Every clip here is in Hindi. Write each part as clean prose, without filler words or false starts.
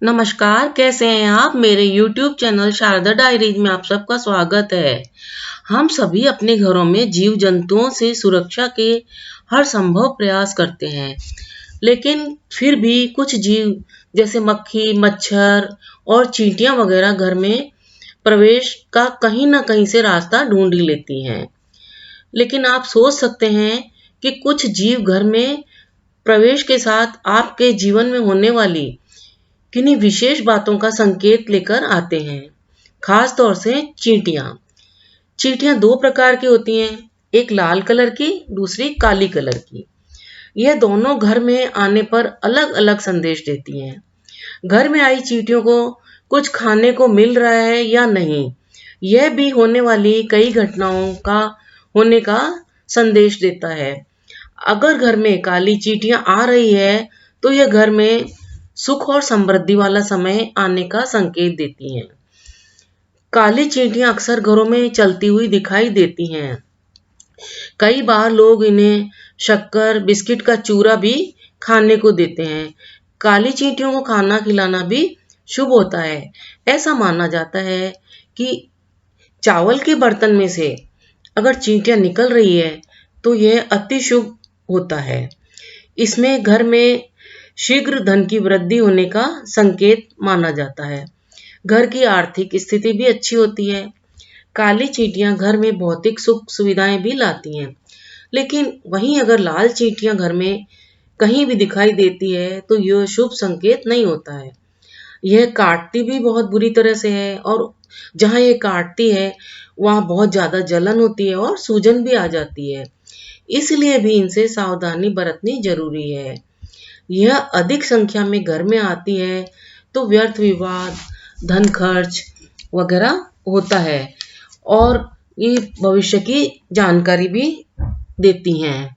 नमस्कार, कैसे हैं आप? मेरे YouTube चैनल शारदा डायरीज में आप सबका स्वागत है। हम सभी अपने घरों में जीव जंतुओं से सुरक्षा के हर संभव प्रयास करते हैं, लेकिन फिर भी कुछ जीव जैसे मक्खी, मच्छर और चींटियां वगैरह घर में प्रवेश का कहीं न कहीं से रास्ता ढूंढ ही लेती हैं। लेकिन आप सोच सकते हैं कि कुछ जीव घर में प्रवेश के साथ आपके जीवन में होने वाली किन्हीं विशेष बातों का संकेत लेकर आते हैं। खास तौर से चींटियां। चींटियां दो प्रकार की होती हैं, एक लाल कलर की, दूसरी काली कलर की। यह दोनों घर में आने पर अलग अलग संदेश देती हैं। घर में आई चींटियों को कुछ खाने को मिल रहा है या नहीं, यह भी होने वाली कई घटनाओं का होने का संदेश देता है। अगर घर में काली चींटियां आ रही है तो यह घर में सुख और समृद्धि वाला समय आने का संकेत देती हैं। काली चींटियां अक्सर घरों में चलती हुई दिखाई देती हैं। कई बार लोग इन्हें शक्कर, बिस्किट का चूरा भी खाने को देते हैं। काली चींटियों को खाना खिलाना भी शुभ होता है। ऐसा माना जाता है कि चावल के बर्तन में से अगर चींटियां निकल रही है तो यह अति शुभ होता है। इसमें घर में शीघ्र धन की वृद्धि होने का संकेत माना जाता है। घर की आर्थिक स्थिति भी अच्छी होती है। काली चींटियां घर में भौतिक सुख सुविधाएं भी लाती हैं, लेकिन वहीं अगर लाल चींटियां घर में कहीं भी दिखाई देती है तो यह शुभ संकेत नहीं होता है। यह काटती भी बहुत बुरी तरह से है और जहां यह काटती है वहां बहुत ज्यादा जलन होती है और सूजन भी आ जाती है। इसलिए भी इनसे सावधानी बरतनी जरूरी है। यह अधिक संख्या में घर में आती है तो व्यर्थ विवाद, धन खर्च वगैरह होता है और ये भविष्य की जानकारी भी देती हैं।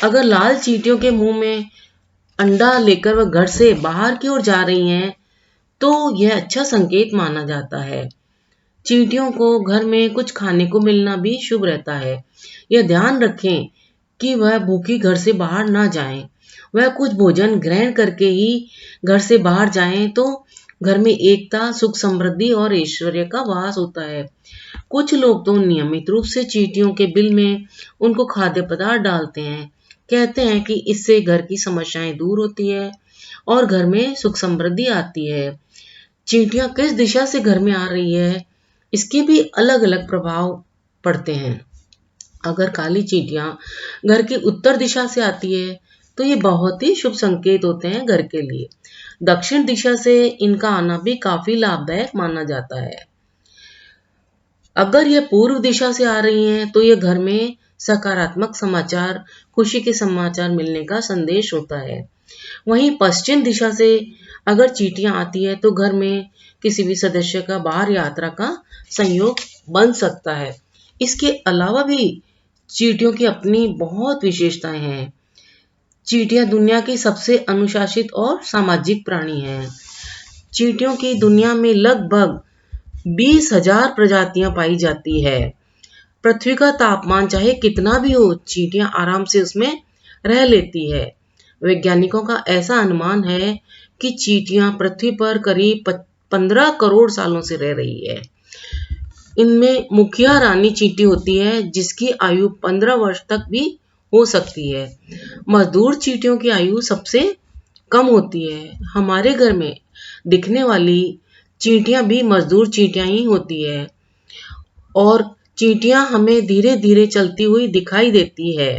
अगर लाल चींटियों के मुंह में अंडा लेकर वह घर से बाहर की ओर जा रही हैं तो यह अच्छा संकेत माना जाता है। चींटियों को घर में कुछ खाने को मिलना भी शुभ रहता है। यह ध्यान रखें कि वह भूखी घर से बाहर ना जाएं। वह कुछ भोजन ग्रहण करके ही घर से बाहर जाएं तो घर में एकता, सुख समृद्धि और ऐश्वर्य का वास होता है। कुछ लोग तो नियमित रूप से चींटियों के बिल में उनको खाद्य पदार्थ डालते हैं। कहते हैं कि इससे घर की समस्याएं दूर होती है और घर में सुख समृद्धि आती है। चींटियां किस दिशा से घर में आ रही है, इसके भी अलग अलग प्रभाव पड़ते हैं। अगर काली चींटियां घर की उत्तर दिशा से आती है तो ये बहुत ही शुभ संकेत होते हैं घर के लिए। दक्षिण दिशा से इनका आना भी काफी लाभदायक माना जाता है। अगर यह पूर्व दिशा से आ रही हैं तो यह घर में सकारात्मक समाचार, खुशी के समाचार मिलने का संदेश होता है। वहीं पश्चिम दिशा से अगर चींटियां आती है तो घर में किसी भी सदस्य का बाहर यात्रा का संयोग बन सकता है। इसके अलावा भी चींटियों की अपनी बहुत विशेषताएं हैं। चींटियां दुनिया की सबसे अनुशासित और सामाजिक प्राणी हैं। चींटियों की दुनिया में लगभग 20,000 प्रजातियां पाई जाती है। पृथ्वी का तापमान चाहे कितना भी हो, चींटियां आराम से उसमें रह लेती है। वैज्ञानिकों का ऐसा अनुमान है कि चींटियां पृथ्वी पर करीब 15 करोड़ सालों से रह रही है। इनमें मुखिया रानी चींटी होती है जिसकी आयु 15 वर्ष तक भी हो सकती है। मजदूर चींटियों की आयु सबसे कम होती है। हमारे घर में दिखने वाली चींटियां भी मजदूर चींटियां ही होती है और चींटियां हमें धीरे धीरे चलती हुई दिखाई देती है,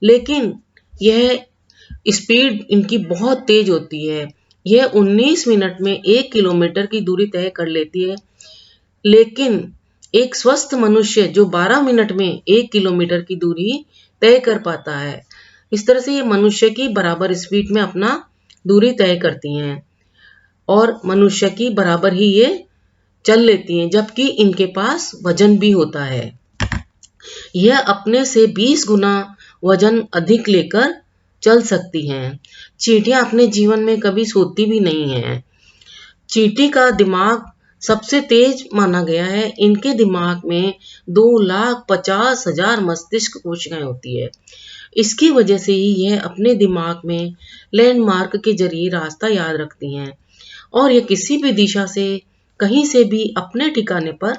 लेकिन यह स्पीड इनकी बहुत तेज होती है। यह 19 मिनट में 1 किलोमीटर की दूरी तय कर लेती है, लेकिन एक स्वस्थ मनुष्य जो 12 मिनट में 1 किलोमीटर की दूरी तय कर पाता है। इस तरह से ये मनुष्य की बराबर स्पीड में अपना दूरी तय करती हैं और मनुष्य की बराबर ही ये चल लेती हैं, जबकि इनके पास वजन भी होता है। यह अपने से 20 गुना वजन अधिक लेकर चल सकती हैं। चींटियां अपने जीवन में कभी सोती भी नहीं हैं। चींटी का दिमाग सबसे तेज माना गया है। इनके दिमाग में 2,50,000 मस्तिष्क कोशिकाएं होती है। इसकी वजह से ही यह अपने दिमाग में लैंडमार्क के जरिए रास्ता याद रखती हैं और यह किसी भी दिशा से कहीं से भी अपने ठिकाने पर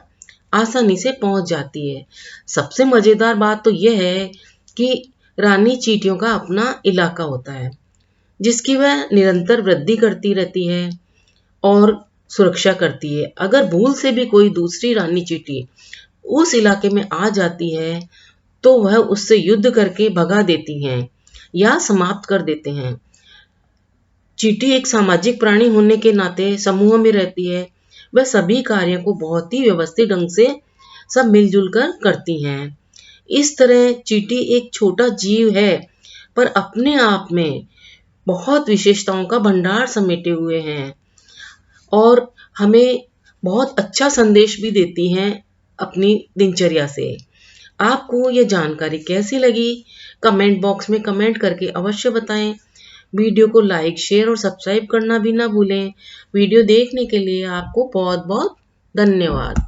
आसानी से पहुंच जाती है। सबसे मजेदार बात तो यह है कि रानी चींटियों का अपना इलाका होता है जिसकी वह निरंतर वृद्धि करती रहती है और सुरक्षा करती है। अगर भूल से भी कोई दूसरी रानी चींटी उस इलाके में आ जाती है तो वह उससे युद्ध करके भगा देती हैं या समाप्त कर देते हैं। चींटी एक सामाजिक प्राणी होने के नाते समूह में रहती है। वह सभी कार्यों को बहुत ही व्यवस्थित ढंग से सब मिलजुल कर करती हैं। इस तरह चींटी एक छोटा जीव है पर अपने आप में बहुत विशेषताओं का भंडार समेटे हुए हैं और हमें बहुत अच्छा संदेश भी देती हैं अपनी दिनचर्या से। आपको ये जानकारी कैसी लगी? कमेंट बॉक्स में कमेंट करके अवश्य बताएं। वीडियो को लाइक, शेयर और सब्सक्राइब करना भी ना भूलें। वीडियो देखने के लिए आपको बहुत बहुत धन्यवाद।